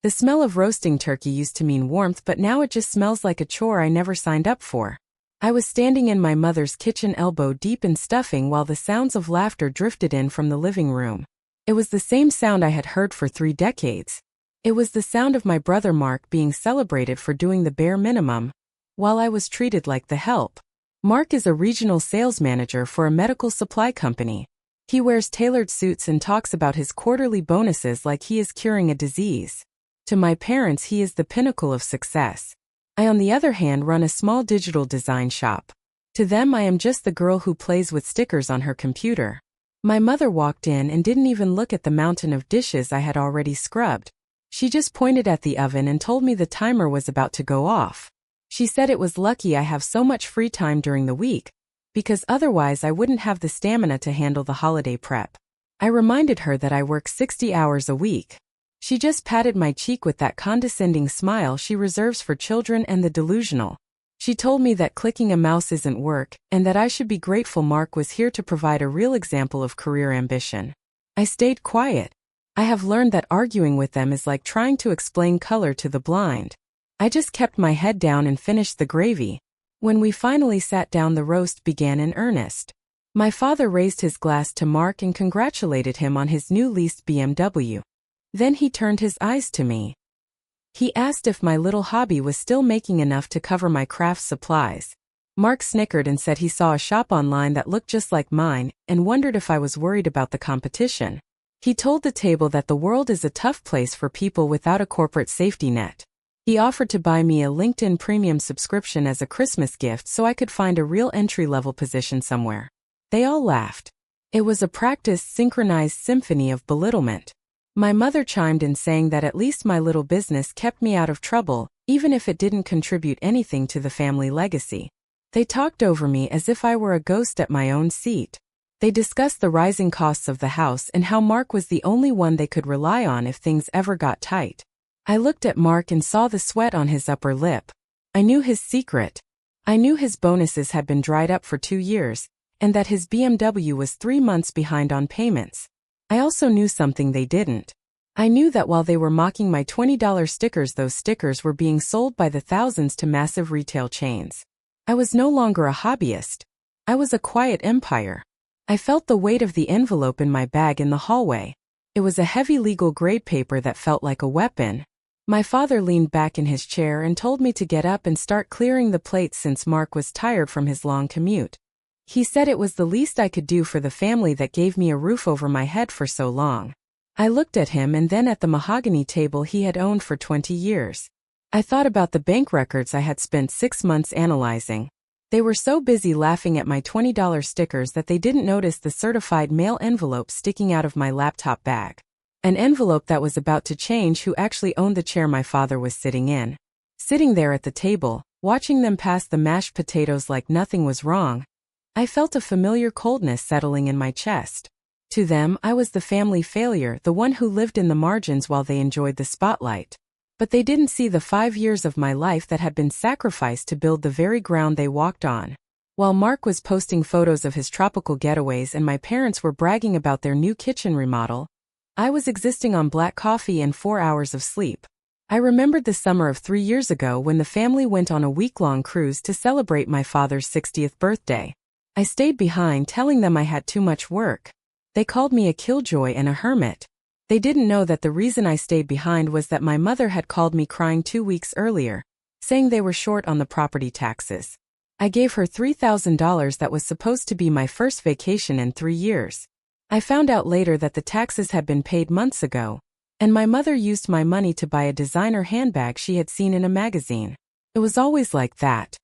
The smell of roasting turkey used to mean warmth, but now it just smells like a chore I never signed up for. I was standing in my mother's kitchen elbow deep in stuffing while the sounds of laughter drifted in from the living room. It was the same sound I had heard for 3 decades. It was the sound of my brother Mark being celebrated for doing the bare minimum, while I was treated like the help. Mark is a regional sales manager for a medical supply company. He wears tailored suits and talks about his quarterly bonuses like he is curing a disease. To my parents, he is the pinnacle of success. I, on the other hand, run a small digital design shop. To them, I am just the girl who plays with stickers on her computer. My mother walked in and didn't even look at the mountain of dishes I had already scrubbed. She just pointed at the oven and told me the timer was about to go off. She said it was lucky I have so much free time during the week, because otherwise I wouldn't have the stamina to handle the holiday prep. I reminded her that I work 60 hours a week. She just patted my cheek with that condescending smile she reserves for children and the delusional. She told me that clicking a mouse isn't work, and that I should be grateful Mark was here to provide a real example of career ambition. I stayed quiet. I have learned that arguing with them is like trying to explain color to the blind. I just kept my head down and finished the gravy. When we finally sat down, the roast began in earnest. My father raised his glass to Mark and congratulated him on his new leased BMW. Then he turned his eyes to me. He asked if my little hobby was still making enough to cover my craft supplies. Mark snickered and said he saw a shop online that looked just like mine and wondered if I was worried about the competition. He told the table that the world is a tough place for people without a corporate safety net. He offered to buy me a LinkedIn premium subscription as a Christmas gift so I could find a real entry-level position somewhere. They all laughed. It was a practiced, synchronized symphony of belittlement. My mother chimed in saying that at least my little business kept me out of trouble, even if it didn't contribute anything to the family legacy. They talked over me as if I were a ghost at my own seat. They discussed the rising costs of the house and how Mark was the only one they could rely on if things ever got tight. I looked at Mark and saw the sweat on his upper lip. I knew his secret. I knew his bonuses had been dried up for 2 years, and that his BMW was 3 months behind on payments. I also knew something they didn't. I knew that while they were mocking my $20 stickers, those stickers were being sold by the thousands to massive retail chains. I was no longer a hobbyist. I was a quiet empire. I felt the weight of the envelope in my bag in the hallway. It was a heavy legal grade paper that felt like a weapon. My father leaned back in his chair and told me to get up and start clearing the plates since Mark was tired from his long commute. He said it was the least I could do for the family that gave me a roof over my head for so long. I looked at him and then at the mahogany table he had owned for 20 years. I thought about the bank records I had spent 6 months analyzing. They were so busy laughing at my $20 stickers that they didn't notice the certified mail envelope sticking out of my laptop bag. An envelope that was about to change who actually owned the chair my father was sitting in. Sitting there at the table, watching them pass the mashed potatoes like nothing was wrong, I felt a familiar coldness settling in my chest. To them, I was the family failure, the one who lived in the margins while they enjoyed the spotlight. But they didn't see the 5 years of my life that had been sacrificed to build the very ground they walked on. While Mark was posting photos of his tropical getaways and my parents were bragging about their new kitchen remodel, I was existing on black coffee and 4 hours of sleep. I remembered the summer of 3 years ago when the family went on a week-long cruise to celebrate my father's 60th birthday. I stayed behind telling them I had too much work. They called me a killjoy and a hermit. They didn't know that the reason I stayed behind was that my mother had called me crying 2 weeks earlier, saying they were short on the property taxes. I gave her $3,000 that was supposed to be my first vacation in 3 years. I found out later that the taxes had been paid months ago, and my mother used my money to buy a designer handbag she had seen in a magazine. It was always like that.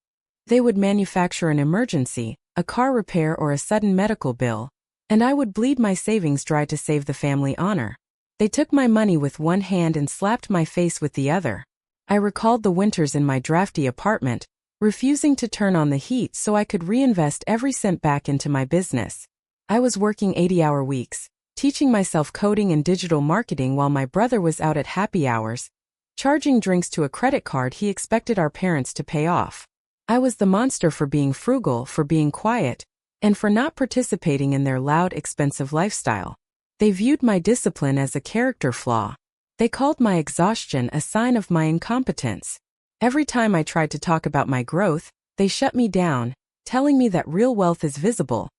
They would manufacture an emergency, a car repair or a sudden medical bill, and I would bleed my savings dry to save the family honor. They took my money with one hand and slapped my face with the other. I recalled the winters in my drafty apartment, refusing to turn on the heat so I could reinvest every cent back into my business. I was working 80-hour weeks, teaching myself coding and digital marketing while my brother was out at happy hours, charging drinks to a credit card he expected our parents to pay off. I was the monster for being frugal, for being quiet, and for not participating in their loud, expensive lifestyle. They viewed my discipline as a character flaw. They called my exhaustion a sign of my incompetence. Every time I tried to talk about my growth, they shut me down, telling me that real wealth is visible,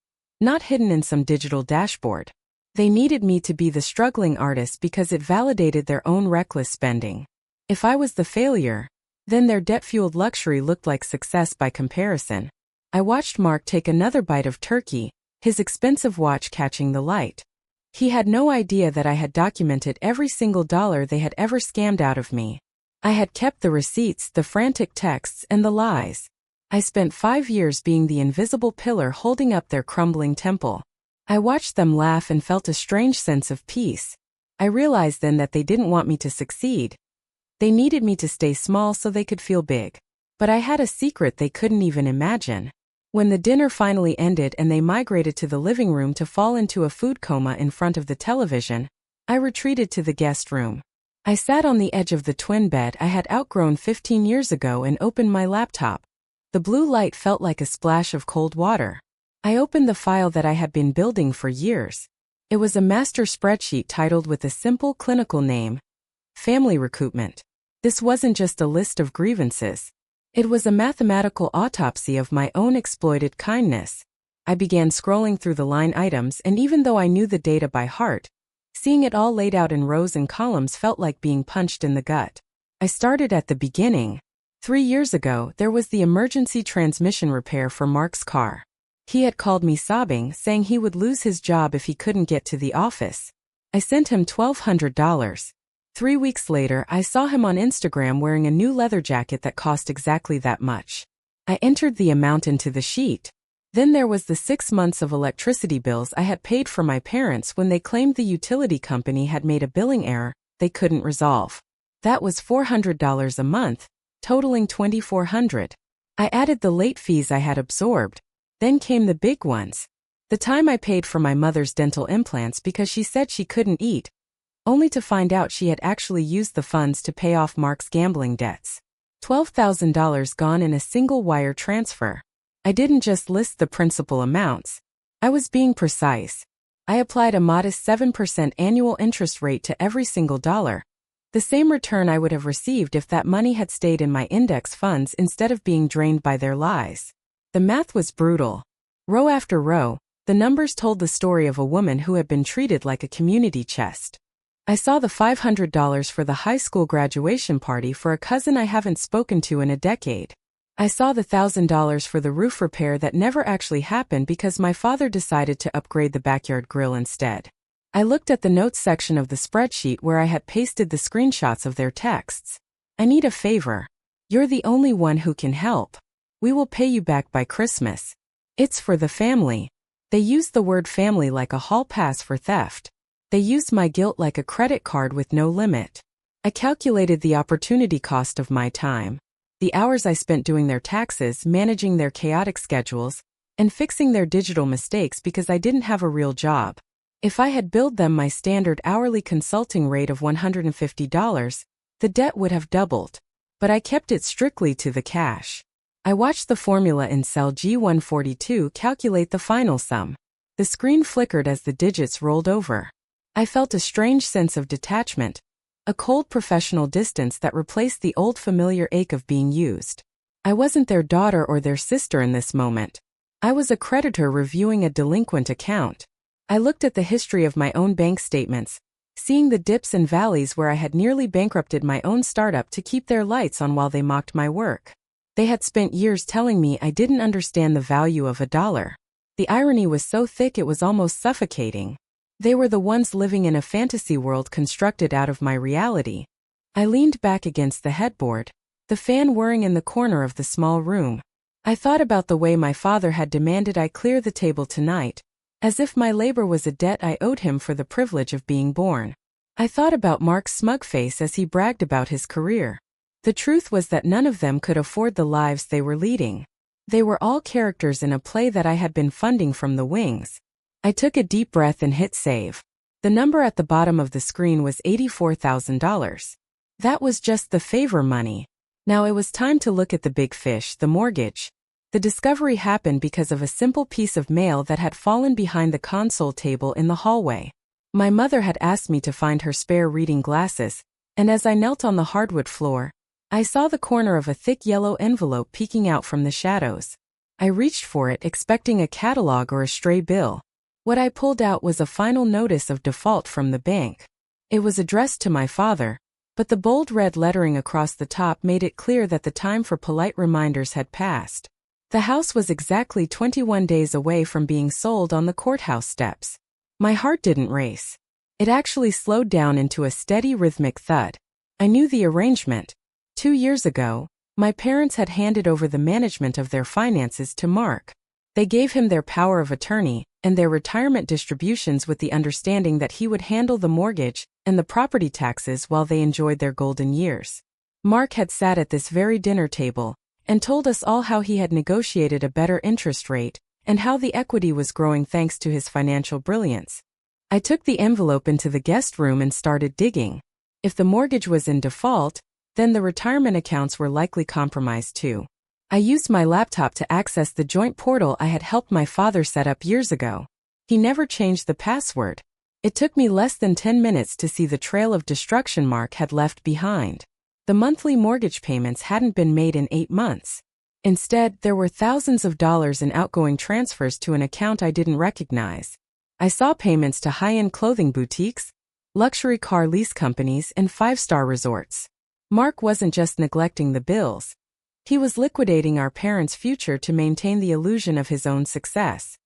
not hidden in some digital dashboard. They needed me to be the struggling artist because it validated their own reckless spending. If I was the failure, then their debt-fueled luxury looked like success by comparison. I watched Mark take another bite of turkey, his expensive watch catching the light. He had no idea that I had documented every single dollar they had ever scammed out of me. I had kept the receipts, the frantic texts, and the lies. I spent 5 years being the invisible pillar holding up their crumbling temple. I watched them laugh and felt a strange sense of peace. I realized then that they didn't want me to succeed. They needed me to stay small so they could feel big. But I had a secret they couldn't even imagine. When the dinner finally ended and they migrated to the living room to fall into a food coma in front of the television, I retreated to the guest room. I sat on the edge of the twin bed I had outgrown 15 years ago and opened my laptop. The blue light felt like a splash of cold water. I opened the file that I had been building for years. It was a master spreadsheet titled with a simple clinical name, Family Recoupment. This wasn't just a list of grievances. It was a mathematical autopsy of my own exploited kindness. I began scrolling through the line items, and even though I knew the data by heart, seeing it all laid out in rows and columns felt like being punched in the gut. I started at the beginning. 3 years ago, there was the emergency transmission repair for Mark's car. He had called me sobbing, saying he would lose his job if he couldn't get to the office. I sent him $1,200. 3 weeks later, I saw him on Instagram wearing a new leather jacket that cost exactly that much. I entered the amount into the sheet. Then there was the 6 months of electricity bills I had paid for my parents when they claimed the utility company had made a billing error they couldn't resolve. That was $400 a month, totaling $2,400. I added the late fees I had absorbed. Then came the big ones. The time I paid for my mother's dental implants because she said she couldn't eat, only to find out she had actually used the funds to pay off Mark's gambling debts. $12,000 gone in a single wire transfer. I didn't just list the principal amounts. I was being precise. I applied a modest 7% annual interest rate to every single dollar. The same return I would have received if that money had stayed in my index funds instead of being drained by their lies. The math was brutal. Row after row, the numbers told the story of a woman who had been treated like a community chest. I saw the $500 for the high school graduation party for a cousin I haven't spoken to in a decade. I saw the $1,000 for the roof repair that never actually happened because my father decided to upgrade the backyard grill instead. I looked at the notes section of the spreadsheet where I had pasted the screenshots of their texts. I need a favor. You're the only one who can help. We will pay you back by Christmas. It's for the family. They used the word family like a hall pass for theft. They used my guilt like a credit card with no limit. I calculated the opportunity cost of my time. The hours I spent doing their taxes, managing their chaotic schedules, and fixing their digital mistakes because I didn't have a real job. If I had billed them my standard hourly consulting rate of $150, the debt would have doubled. But I kept it strictly to the cash. I watched the formula in cell G142 calculate the final sum. The screen flickered as the digits rolled over. I felt a strange sense of detachment, a cold professional distance that replaced the old familiar ache of being used. I wasn't their daughter or their sister in this moment. I was a creditor reviewing a delinquent account. I looked at the history of my own bank statements, seeing the dips and valleys where I had nearly bankrupted my own startup to keep their lights on while they mocked my work. They had spent years telling me I didn't understand the value of a dollar. The irony was so thick it was almost suffocating. They were the ones living in a fantasy world constructed out of my reality. I leaned back against the headboard, the fan whirring in the corner of the small room. I thought about the way my father had demanded I clear the table tonight, as if my labor was a debt I owed him for the privilege of being born. I thought about Mark's smug face as he bragged about his career. The truth was that none of them could afford the lives they were leading. They were all characters in a play that I had been funding from the wings. I took a deep breath and hit save. The number at the bottom of the screen was $84,000. That was just the favor money. Now it was time to look at the big fish, the mortgage. The discovery happened because of a simple piece of mail that had fallen behind the console table in the hallway. My mother had asked me to find her spare reading glasses, and as I knelt on the hardwood floor, I saw the corner of a thick yellow envelope peeking out from the shadows. I reached for it, expecting a catalog or a stray bill. What I pulled out was a final notice of default from the bank. It was addressed to my father, but the bold red lettering across the top made it clear that the time for polite reminders had passed. The house was exactly 21 days away from being sold on the courthouse steps. My heart didn't race. It actually slowed down into a steady rhythmic thud. I knew the arrangement. 2 years ago, my parents had handed over the management of their finances to Mark. They gave him their power of attorney and their retirement distributions with the understanding that he would handle the mortgage and the property taxes while they enjoyed their golden years. Mark had sat at this very dinner table and told us all how he had negotiated a better interest rate and how the equity was growing thanks to his financial brilliance. I took the envelope into the guest room and started digging. If the mortgage was in default, then the retirement accounts were likely compromised too. I used my laptop to access the joint portal I had helped my father set up years ago. He never changed the password. It took me less than 10 minutes to see the trail of destruction Mark had left behind. The monthly mortgage payments hadn't been made in 8 months. Instead, there were thousands of dollars in outgoing transfers to an account I didn't recognize. I saw payments to high-end clothing boutiques, luxury car lease companies, and 5-star resorts. Mark wasn't just neglecting the bills. He was liquidating our parents' future to maintain the illusion of his own success.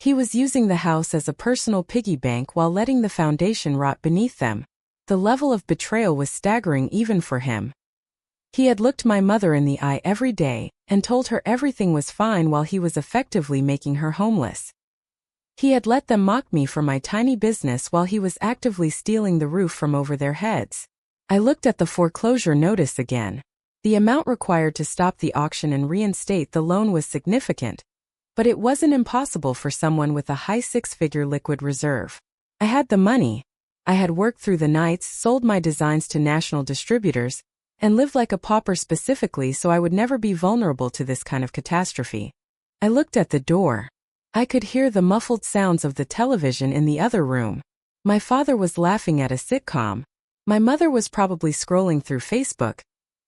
He was using the house as a personal piggy bank while letting the foundation rot beneath them. The level of betrayal was staggering even for him. He had looked my mother in the eye every day and told her everything was fine while he was effectively making her homeless. He had let them mock me for my tiny business while he was actively stealing the roof from over their heads. I looked at the foreclosure notice again. The amount required to stop the auction and reinstate the loan was significant, but it wasn't impossible for someone with a high 6-figure liquid reserve. I had the money. I had worked through the nights, sold my designs to national distributors, and lived like a pauper specifically so I would never be vulnerable to this kind of catastrophe. I looked at the door. I could hear the muffled sounds of the television in the other room. My father was laughing at a sitcom. My mother was probably scrolling through Facebook,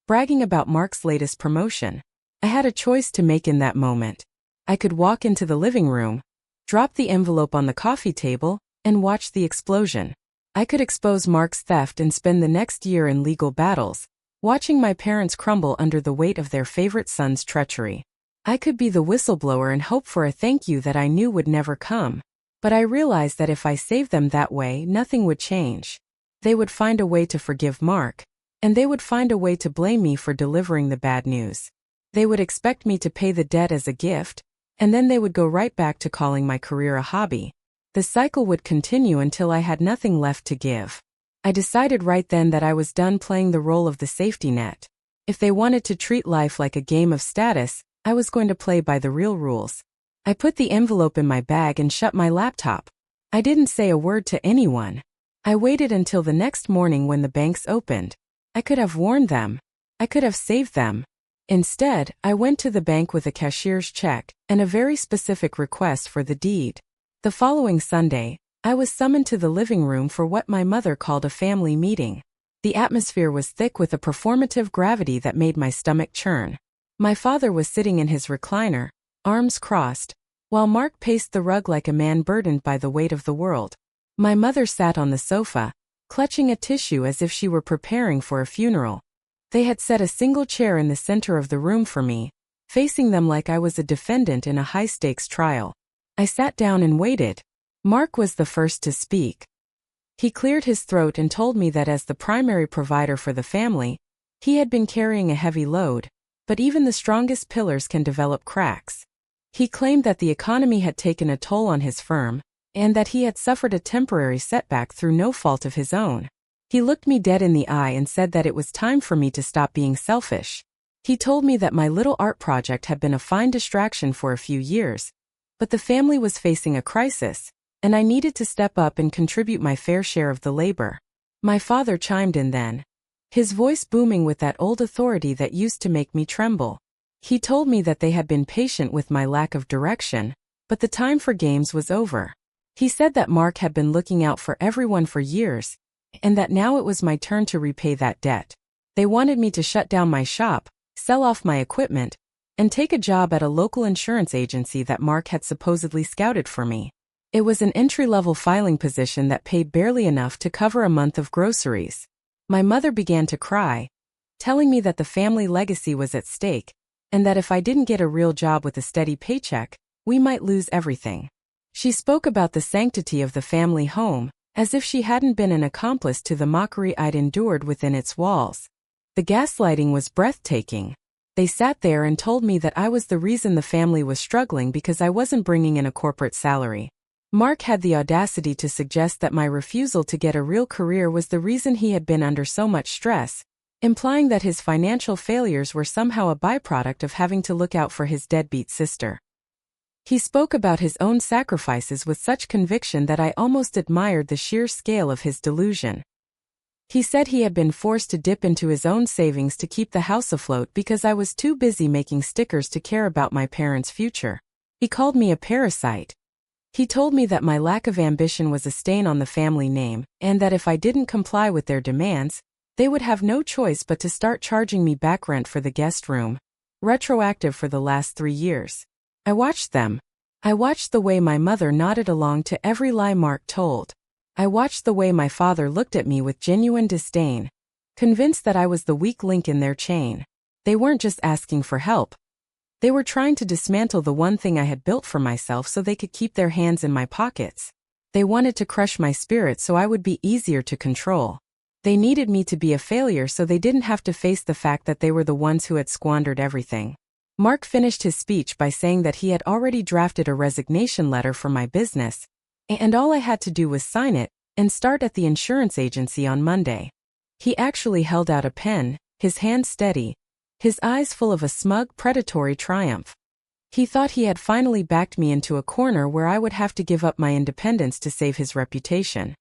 bragging about Mark's latest promotion. I had a choice to make in that moment. I could walk into the living room, drop the envelope on the coffee table, and watch the explosion. I could expose Mark's theft and spend the next year in legal battles, watching my parents crumble under the weight of their favorite son's treachery. I could be the whistleblower and hope for a thank you that I knew would never come. But I realized that if I saved them that way, nothing would change. They would find a way to forgive Mark, and they would find a way to blame me for delivering the bad news. They would expect me to pay the debt as a gift, and then they would go right back to calling my career a hobby. The cycle would continue until I had nothing left to give. I decided right then that I was done playing the role of the safety net. If they wanted to treat life like a game of status, I was going to play by the real rules. I put the envelope in my bag and shut my laptop. I didn't say a word to anyone. I waited until the next morning when the banks opened. I could have warned them. I could have saved them. Instead, I went to the bank with a cashier's check and a very specific request for the deed. The following Sunday, I was summoned to the living room for what my mother called a family meeting. The atmosphere was thick with a performative gravity that made my stomach churn. My father was sitting in his recliner, arms crossed, while Mark paced the rug like a man burdened by the weight of the world. My mother sat on the sofa, clutching a tissue as if she were preparing for a funeral. They had set a single chair in the center of the room for me, facing them like I was a defendant in a high-stakes trial. I sat down and waited. Mark was the first to speak. He cleared his throat and told me that as the primary provider for the family, he had been carrying a heavy load, but even the strongest pillars can develop cracks. He claimed that the economy had taken a toll on his firm, and that he had suffered a temporary setback through no fault of his own. He looked me dead in the eye and said that it was time for me to stop being selfish. He told me that my little art project had been a fine distraction for a few years, but the family was facing a crisis, and I needed to step up and contribute my fair share of the labor. My father chimed in then, his voice booming with that old authority that used to make me tremble. He told me that they had been patient with my lack of direction, but the time for games was over. He said that Mark had been looking out for everyone for years, and that now it was my turn to repay that debt. They wanted me to shut down my shop, sell off my equipment, and take a job at a local insurance agency that Mark had supposedly scouted for me. It was an entry-level filing position that paid barely enough to cover a month of groceries. My mother began to cry, telling me that the family legacy was at stake, and that if I didn't get a real job with a steady paycheck, we might lose everything. She spoke about the sanctity of the family home, as if she hadn't been an accomplice to the mockery I'd endured within its walls. The gaslighting was breathtaking. They sat there and told me that I was the reason the family was struggling because I wasn't bringing in a corporate salary. Mark had the audacity to suggest that my refusal to get a real career was the reason he had been under so much stress, implying that his financial failures were somehow a byproduct of having to look out for his deadbeat sister. He spoke about his own sacrifices with such conviction that I almost admired the sheer scale of his delusion. He said he had been forced to dip into his own savings to keep the house afloat because I was too busy making stickers to care about my parents' future. He called me a parasite. He told me that my lack of ambition was a stain on the family name, and that if I didn't comply with their demands, they would have no choice but to start charging me back rent for the guest room, retroactive for the last 3 years. I watched them. I watched the way my mother nodded along to every lie Mark told. I watched the way my father looked at me with genuine disdain, convinced that I was the weak link in their chain. They weren't just asking for help. They were trying to dismantle the one thing I had built for myself so they could keep their hands in my pockets. They wanted to crush my spirit so I would be easier to control. They needed me to be a failure so they didn't have to face the fact that they were the ones who had squandered everything. Mark finished his speech by saying that he had already drafted a resignation letter for my business, and all I had to do was sign it and start at the insurance agency on Monday. He actually held out a pen, his hand steady, his eyes full of a smug, predatory triumph. He thought he had finally backed me into a corner where I would have to give up my independence to save his reputation.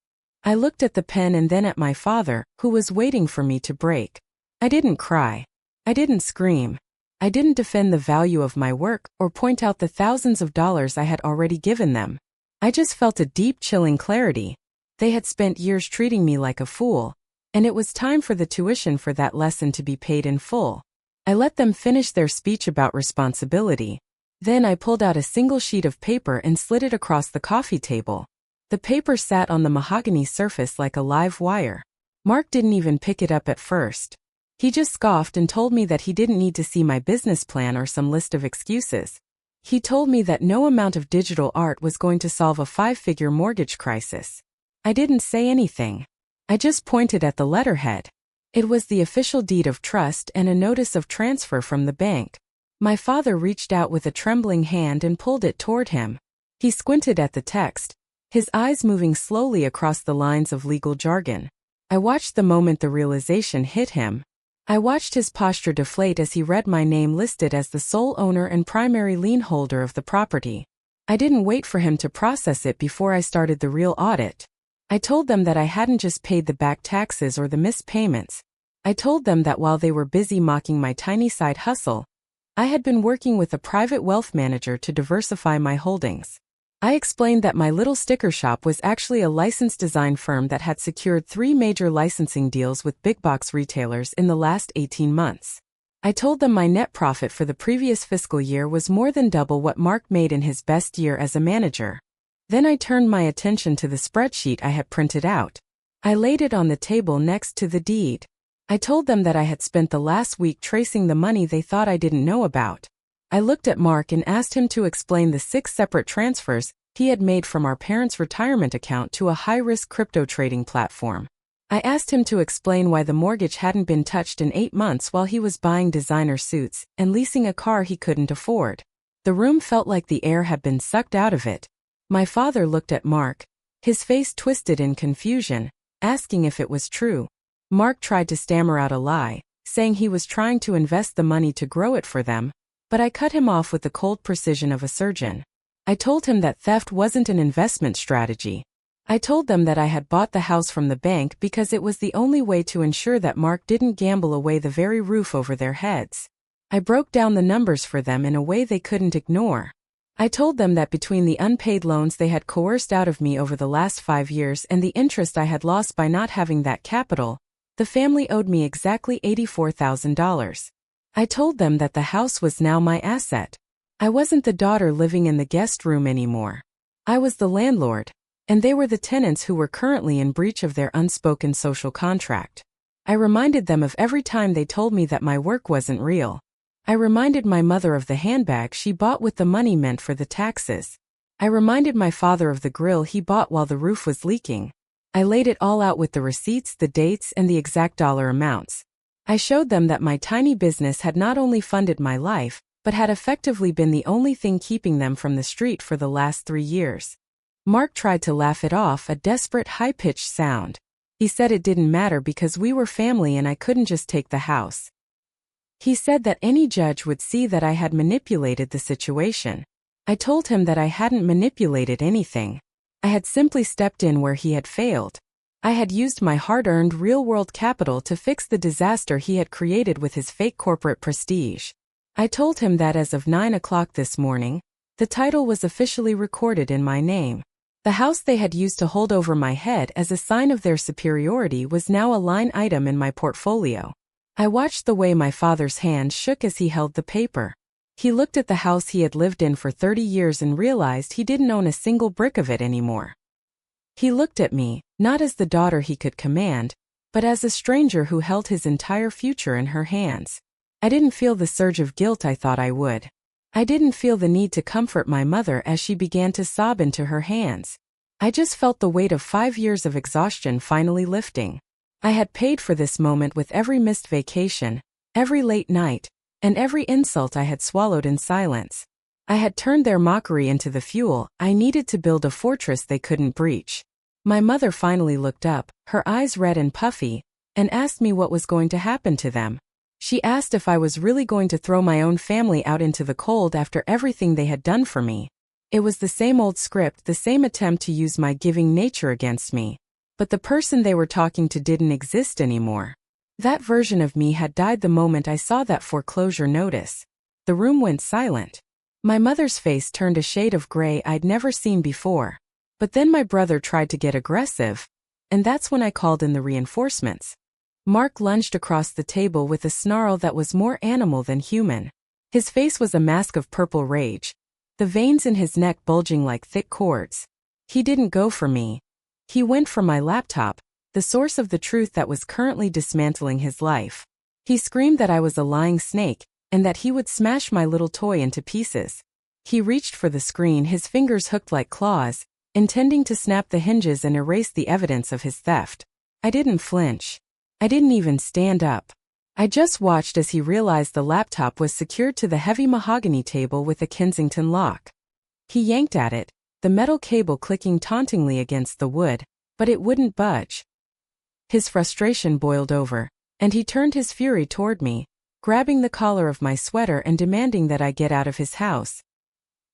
I looked at the pen and then at my father, who was waiting for me to break. I didn't cry. I didn't scream. I didn't defend the value of my work or point out the thousands of dollars I had already given them. I just felt a deep, chilling clarity. They had spent years treating me like a fool, and it was time for the tuition for that lesson to be paid in full. I let them finish their speech about responsibility. Then I pulled out a single sheet of paper and slid it across the coffee table. The paper sat on the mahogany surface like a live wire. Mark didn't even pick it up at first. He just scoffed and told me that he didn't need to see my business plan or some list of excuses. He told me that no amount of digital art was going to solve a 5-figure mortgage crisis. I didn't say anything. I just pointed at the letterhead. It was the official deed of trust and a notice of transfer from the bank. My father reached out with a trembling hand and pulled it toward him. He squinted at the text, his eyes moving slowly across the lines of legal jargon. I watched the moment the realization hit him. I watched his posture deflate as he read my name listed as the sole owner and primary lien holder of the property. I didn't wait for him to process it before I started the real audit. I told them that I hadn't just paid the back taxes or the missed payments. I told them that while they were busy mocking my tiny side hustle, I had been working with a private wealth manager to diversify my holdings. I explained that my little sticker shop was actually a licensed design firm that had secured 3 major licensing deals with big box retailers in the last 18 months. I told them my net profit for the previous fiscal year was more than double what Mark made in his best year as a manager. Then I turned my attention to the spreadsheet I had printed out. I laid it on the table next to the deed. I told them that I had spent the last week tracing the money they thought I didn't know about. I looked at Mark and asked him to explain the 6 separate transfers he had made from our parents' retirement account to a high-risk crypto trading platform. I asked him to explain why the mortgage hadn't been touched in 8 months while he was buying designer suits and leasing a car he couldn't afford. The room felt like the air had been sucked out of it. My father looked at Mark, his face twisted in confusion, asking if it was true. Mark tried to stammer out a lie, saying he was trying to invest the money to grow it for them, but I cut him off with the cold precision of a surgeon. I told him that theft wasn't an investment strategy. I told them that I had bought the house from the bank because it was the only way to ensure that Mark didn't gamble away the very roof over their heads. I broke down the numbers for them in a way they couldn't ignore. I told them that between the unpaid loans they had coerced out of me over the last 5 years and the interest I had lost by not having that capital, the family owed me exactly $84,000. I told them that the house was now my asset. I wasn't the daughter living in the guest room anymore. I was the landlord, and they were the tenants who were currently in breach of their unspoken social contract. I reminded them of every time they told me that my work wasn't real. I reminded my mother of the handbag she bought with the money meant for the taxes. I reminded my father of the grill he bought while the roof was leaking. I laid it all out with the receipts, the dates, and the exact dollar amounts. I showed them that my tiny business had not only funded my life, but had effectively been the only thing keeping them from the street for the last 3 years. Mark tried to laugh it off, a desperate high-pitched sound. He said it didn't matter because we were family and I couldn't just take the house. He said that any judge would see that I had manipulated the situation. I told him that I hadn't manipulated anything. I had simply stepped in where he had failed. I had used my hard-earned real-world capital to fix the disaster he had created with his fake corporate prestige. I told him that as of 9 o'clock this morning, the title was officially recorded in my name. The house they had used to hold over my head as a sign of their superiority was now a line item in my portfolio. I watched the way my father's hand shook as he held the paper. He looked at the house he had lived in for 30 years and realized he didn't own a single brick of it anymore. He looked at me, not as the daughter he could command, but as a stranger who held his entire future in her hands. I didn't feel the surge of guilt I thought I would. I didn't feel the need to comfort my mother as she began to sob into her hands. I just felt the weight of 5 years of exhaustion finally lifting. I had paid for this moment with every missed vacation, every late night, and every insult I had swallowed in silence. I had turned their mockery into the fuel I needed to build a fortress they couldn't breach. My mother finally looked up, her eyes red and puffy, and asked me what was going to happen to them. She asked if I was really going to throw my own family out into the cold after everything they had done for me. It was the same old script, the same attempt to use my giving nature against me. But the person they were talking to didn't exist anymore. That version of me had died the moment I saw that foreclosure notice. The room went silent. My mother's face turned a shade of gray I'd never seen before. But then my brother tried to get aggressive, and that's when I called in the reinforcements. Mark lunged across the table with a snarl that was more animal than human. His face was a mask of purple rage, the veins in his neck bulging like thick cords. He didn't go for me. He went for my laptop, the source of the truth that was currently dismantling his life. He screamed that I was a lying snake, and that he would smash my little toy into pieces. He reached for the screen, his fingers hooked like claws, intending to snap the hinges and erase the evidence of his theft. I didn't flinch. I didn't even stand up. I just watched as he realized the laptop was secured to the heavy mahogany table with a Kensington lock. He yanked at it, the metal cable clicking tauntingly against the wood, but it wouldn't budge. His frustration boiled over, and he turned his fury toward me, grabbing the collar of my sweater and demanding that I get out of his house.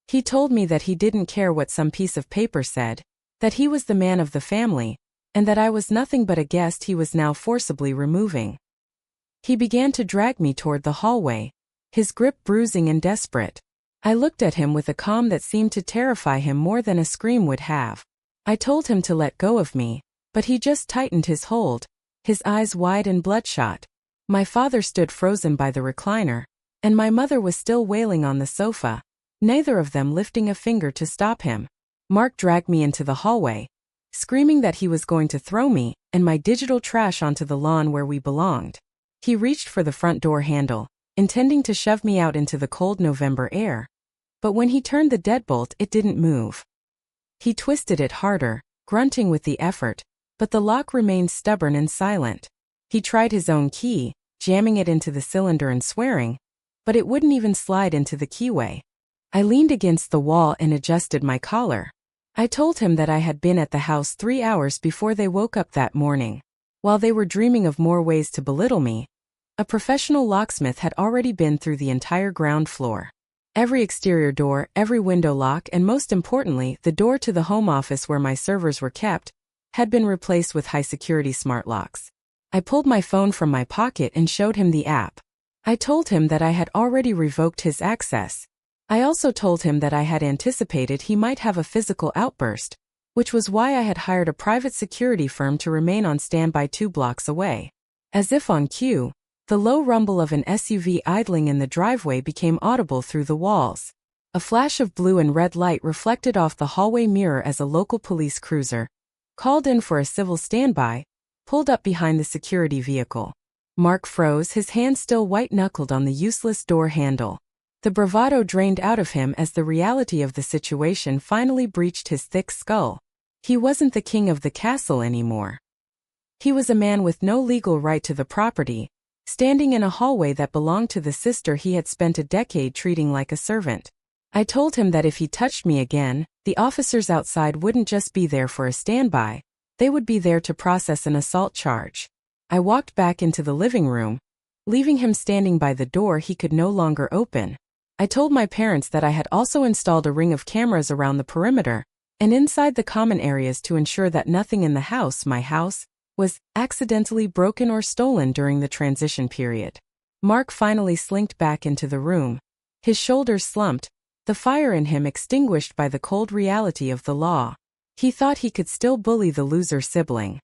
He told me that he didn't care what some piece of paper said, that he was the man of the family, and that I was nothing but a guest he was now forcibly removing. He began to drag me toward the hallway, his grip bruising and desperate. I looked at him with a calm that seemed to terrify him more than a scream would have. I told him to let go of me, but he just tightened his hold, his eyes wide and bloodshot. My father stood frozen by the recliner, and my mother was still wailing on the sofa, neither of them lifting a finger to stop him. Mark dragged me into the hallway, screaming that he was going to throw me and my digital trash onto the lawn where we belonged. He reached for the front door handle, intending to shove me out into the cold November air. But when he turned the deadbolt, it didn't move. He twisted it harder, grunting with the effort, but the lock remained stubborn and silent. He tried his own key, jamming it into the cylinder and swearing, but it wouldn't even slide into the keyway. I leaned against the wall and adjusted my collar. I told him that I had been at the house 3 hours before they woke up that morning. While they were dreaming of more ways to belittle me, a professional locksmith had already been through the entire ground floor. Every exterior door, every window lock, and most importantly, the door to the home office where my servers were kept, had been replaced with high-security smart locks. I pulled my phone from my pocket and showed him the app. I told him that I had already revoked his access. I also told him that I had anticipated he might have a physical outburst, which was why I had hired a private security firm to remain on standby 2 blocks away. As if on cue, the low rumble of an SUV idling in the driveway became audible through the walls. A flash of blue and red light reflected off the hallway mirror as a local police cruiser, called in for a civil standby, pulled up behind the security vehicle. Mark froze, his hand still white-knuckled on the useless door handle. The bravado drained out of him as the reality of the situation finally breached his thick skull. He wasn't the king of the castle anymore. He was a man with no legal right to the property, standing in a hallway that belonged to the sister he had spent a decade treating like a servant. I told him that if he touched me again, the officers outside wouldn't just be there for a standby, they would be there to process an assault charge. I walked back into the living room, leaving him standing by the door he could no longer open. I told my parents that I had also installed a ring of cameras around the perimeter and inside the common areas to ensure that nothing in the house, my house, was accidentally broken or stolen during the transition period. Mark finally slinked back into the room. His shoulders slumped, the fire in him extinguished by the cold reality of the law. He thought he could still bully the loser sibling.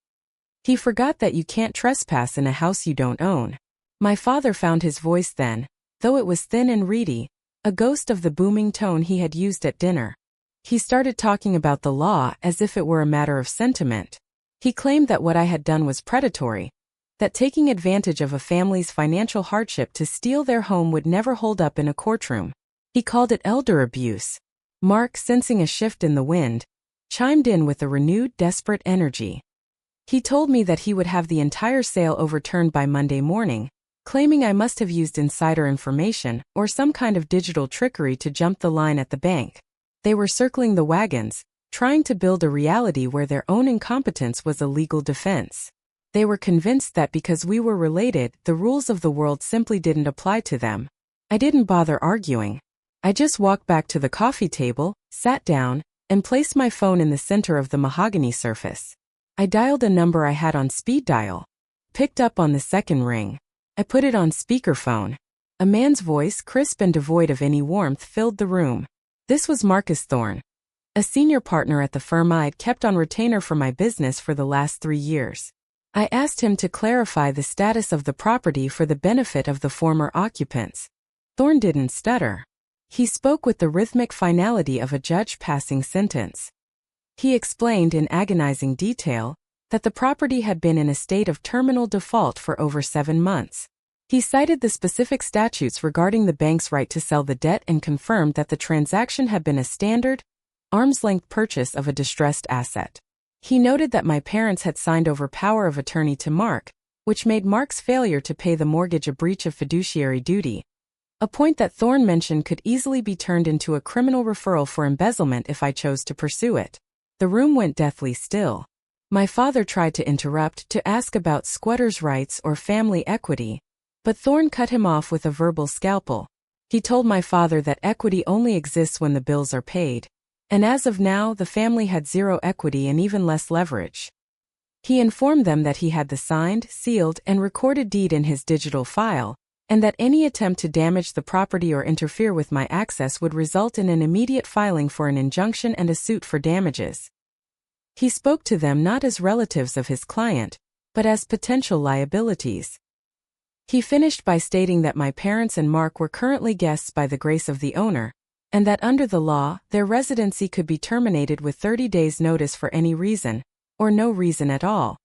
He forgot that you can't trespass in a house you don't own. My father found his voice then, though it was thin and reedy, a ghost of the booming tone he had used at dinner. He started talking about the law as if it were a matter of sentiment. He claimed that what I had done was predatory, that taking advantage of a family's financial hardship to steal their home would never hold up in a courtroom. He called it elder abuse. Mark, sensing a shift in the wind, chimed in with a renewed, desperate energy. He told me that he would have the entire sale overturned by Monday morning, claiming I must have used insider information or some kind of digital trickery to jump the line at the bank. They were circling the wagons, trying to build a reality where their own incompetence was a legal defense. They were convinced that because we were related, the rules of the world simply didn't apply to them. I didn't bother arguing. I just walked back to the coffee table, sat down, and placed my phone in the center of the mahogany surface. I dialed a number I had on speed dial. Picked up on the second ring. I put it on speakerphone. A man's voice, crisp and devoid of any warmth, filled the room. This was Marcus Thorne, a senior partner at the firm I'd kept on retainer for my business for the last 3 years. I asked him to clarify the status of the property for the benefit of the former occupants. Thorne didn't stutter. He spoke with the rhythmic finality of a judge passing sentence. He explained in agonizing detail that the property had been in a state of terminal default for over 7 months. He cited the specific statutes regarding the bank's right to sell the debt and confirmed that the transaction had been a standard, arm's-length purchase of a distressed asset. He noted that my parents had signed over power of attorney to Mark, which made Mark's failure to pay the mortgage a breach of fiduciary duty, a point that Thorne mentioned could easily be turned into a criminal referral for embezzlement if I chose to pursue it. The room went deathly still. My father tried to interrupt to ask about squatters' rights or family equity, but Thorne cut him off with a verbal scalpel. He told my father that equity only exists when the bills are paid, and as of now the family had zero equity and even less leverage. He informed them that he had the signed, sealed, and recorded deed in his digital file, and that any attempt to damage the property or interfere with my access would result in an immediate filing for an injunction and a suit for damages. He spoke to them not as relatives of his client, but as potential liabilities. He finished by stating that my parents and Mark were currently guests by the grace of the owner, and that under the law, their residency could be terminated with 30 days' notice for any reason, or no reason at all.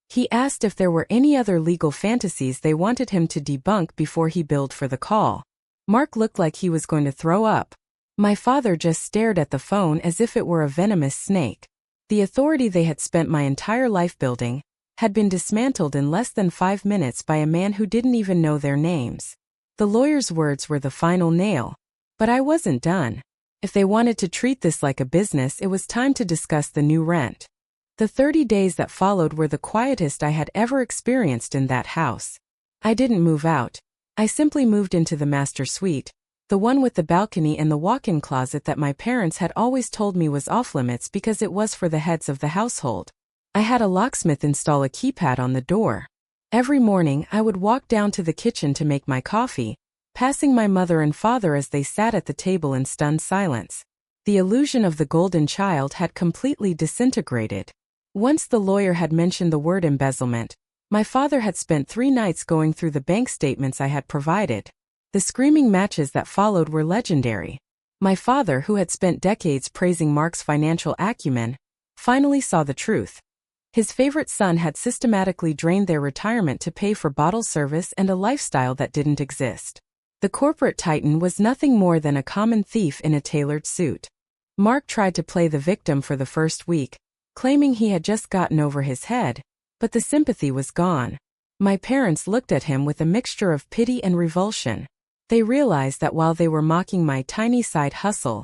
He asked if there were any other legal fantasies they wanted him to debunk before he billed for the call. Mark looked like he was going to throw up. My father just stared at the phone as if it were a venomous snake. The authority they had spent my entire life building had been dismantled in less than 5 minutes by a man who didn't even know their names. The lawyer's words were the final nail. But I wasn't done. If they wanted to treat this like a business, it was time to discuss the new rent. The 30 days that followed were the quietest I had ever experienced in that house. I didn't move out. I simply moved into the master suite, the one with the balcony and the walk-in closet that my parents had always told me was off-limits because it was for the heads of the household. I had a locksmith install a keypad on the door. Every morning I would walk down to the kitchen to make my coffee, passing my mother and father as they sat at the table in stunned silence. The illusion of the golden child had completely disintegrated. Once the lawyer had mentioned the word embezzlement, my father had spent 3 nights going through the bank statements I had provided. The screaming matches that followed were legendary. My father, who had spent decades praising Mark's financial acumen, finally saw the truth. His favorite son had systematically drained their retirement to pay for bottle service and a lifestyle that didn't exist. The corporate titan was nothing more than a common thief in a tailored suit. Mark tried to play the victim for the first week, claiming he had just gotten over his head, but the sympathy was gone. My parents looked at him with a mixture of pity and revulsion. They realized that while they were mocking my tiny side hustle,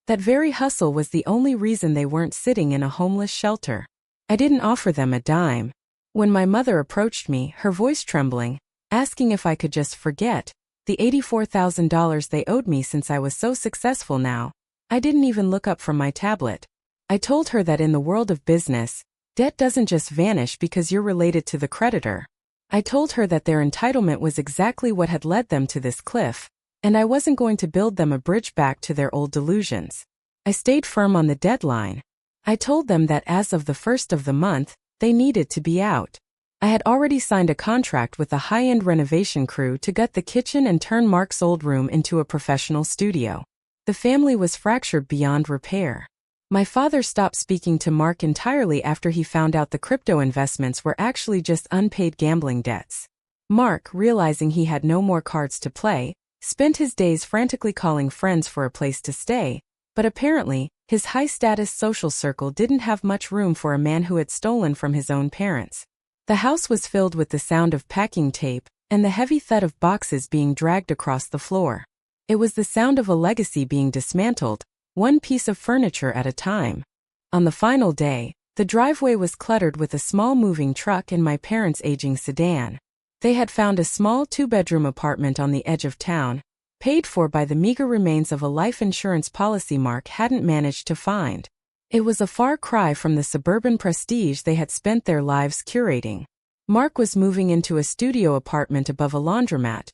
that very hustle was the only reason they weren't sitting in a homeless shelter. I didn't offer them a dime. When my mother approached me, her voice trembling, asking if I could just forget the $84,000 they owed me since I was so successful now, I didn't even look up from my tablet. I told her that in the world of business, debt doesn't just vanish because you're related to the creditor. I told her that their entitlement was exactly what had led them to this cliff, and I wasn't going to build them a bridge back to their old delusions. I stayed firm on the deadline. I told them that as of the 1st of the month, they needed to be out. I had already signed a contract with a high-end renovation crew to gut the kitchen and turn Mark's old room into a professional studio. The family was fractured beyond repair. My father stopped speaking to Mark entirely after he found out the crypto investments were actually just unpaid gambling debts. Mark, realizing he had no more cards to play, spent his days frantically calling friends for a place to stay, but apparently, his high-status social circle didn't have much room for a man who had stolen from his own parents. The house was filled with the sound of packing tape and the heavy thud of boxes being dragged across the floor. It was the sound of a legacy being dismantled, one piece of furniture at a time. On the final day, the driveway was cluttered with a small moving truck and my parents' aging sedan. They had found a small 2-bedroom apartment on the edge of town, paid for by the meager remains of a life insurance policy Mark hadn't managed to find. It was a far cry from the suburban prestige they had spent their lives curating. Mark was moving into a studio apartment above a laundromat,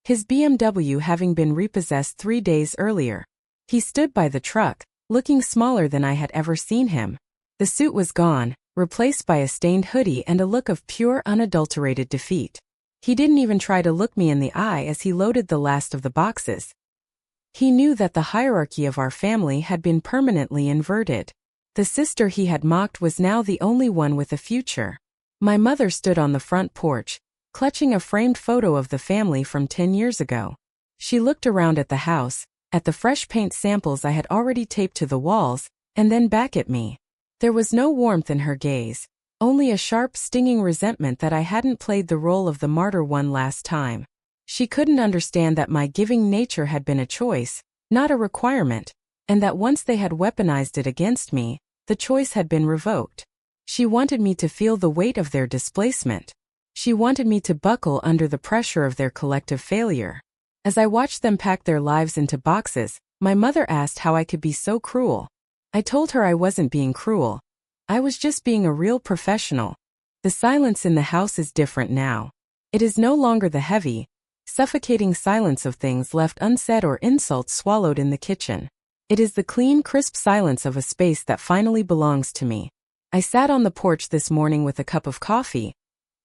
his BMW having been repossessed 3 days earlier. He stood by the truck, looking smaller than I had ever seen him. The suit was gone, replaced by a stained hoodie and a look of pure unadulterated defeat. He didn't even try to look me in the eye as he loaded the last of the boxes. He knew that the hierarchy of our family had been permanently inverted. The sister he had mocked was now the only one with a future. My mother stood on the front porch, clutching a framed photo of the family from 10 years ago. She looked around at the house, at the fresh paint samples I had already taped to the walls, and then back at me. There was no warmth in her gaze, only a sharp, stinging resentment that I hadn't played the role of the martyr one last time. She couldn't understand that my giving nature had been a choice, not a requirement, and that once they had weaponized it against me, the choice had been revoked. She wanted me to feel the weight of their displacement. She wanted me to buckle under the pressure of their collective failure. As I watched them pack their lives into boxes, my mother asked how I could be so cruel. I told her I wasn't being cruel. I was just being a real professional. The silence in the house is different now. It is no longer the heavy, suffocating silence of things left unsaid or insults swallowed in the kitchen. It is the clean, crisp silence of a space that finally belongs to me. I sat on the porch this morning with a cup of coffee,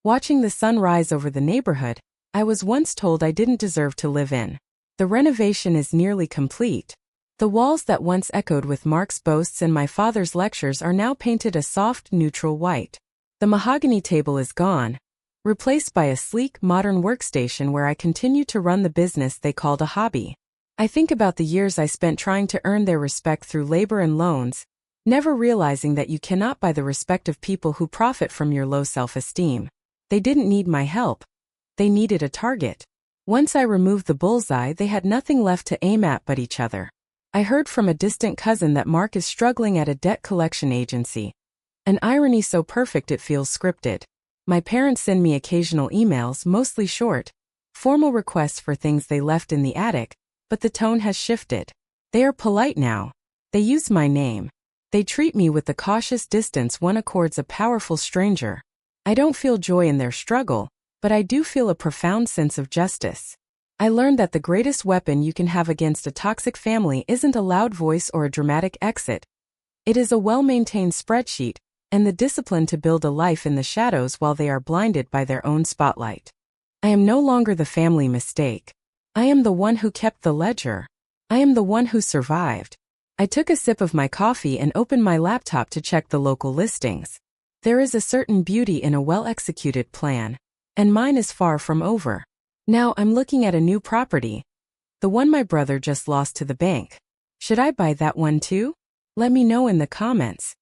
watching the sun rise over the neighborhood I was once told I didn't deserve to live in. The renovation is nearly complete. The walls that once echoed with Mark's boasts and my father's lectures are now painted a soft, neutral white. The mahogany table is gone, replaced by a sleek, modern workstation where I continue to run the business they called a hobby. I think about the years I spent trying to earn their respect through labor and loans, never realizing that you cannot buy the respect of people who profit from your low self-esteem. They didn't need my help. They needed a target. Once I removed the bullseye, they had nothing left to aim at but each other. I heard from a distant cousin that Mark is struggling at a debt collection agency. An irony so perfect it feels scripted. My parents send me occasional emails, mostly short, formal requests for things they left in the attic, but the tone has shifted. They are polite now. They use my name. They treat me with the cautious distance one accords a powerful stranger. I don't feel joy in their struggle, but I do feel a profound sense of justice. I learned that the greatest weapon you can have against a toxic family isn't a loud voice or a dramatic exit. It is a well-maintained spreadsheet and the discipline to build a life in the shadows while they are blinded by their own spotlight. I am no longer the family mistake. I am the one who kept the ledger. I am the one who survived. I took a sip of my coffee and opened my laptop to check the local listings. There is a certain beauty in a well-executed plan, and mine is far from over. Now I'm looking at a new property. The one my brother just lost to the bank. Should I buy that one too? Let me know in the comments.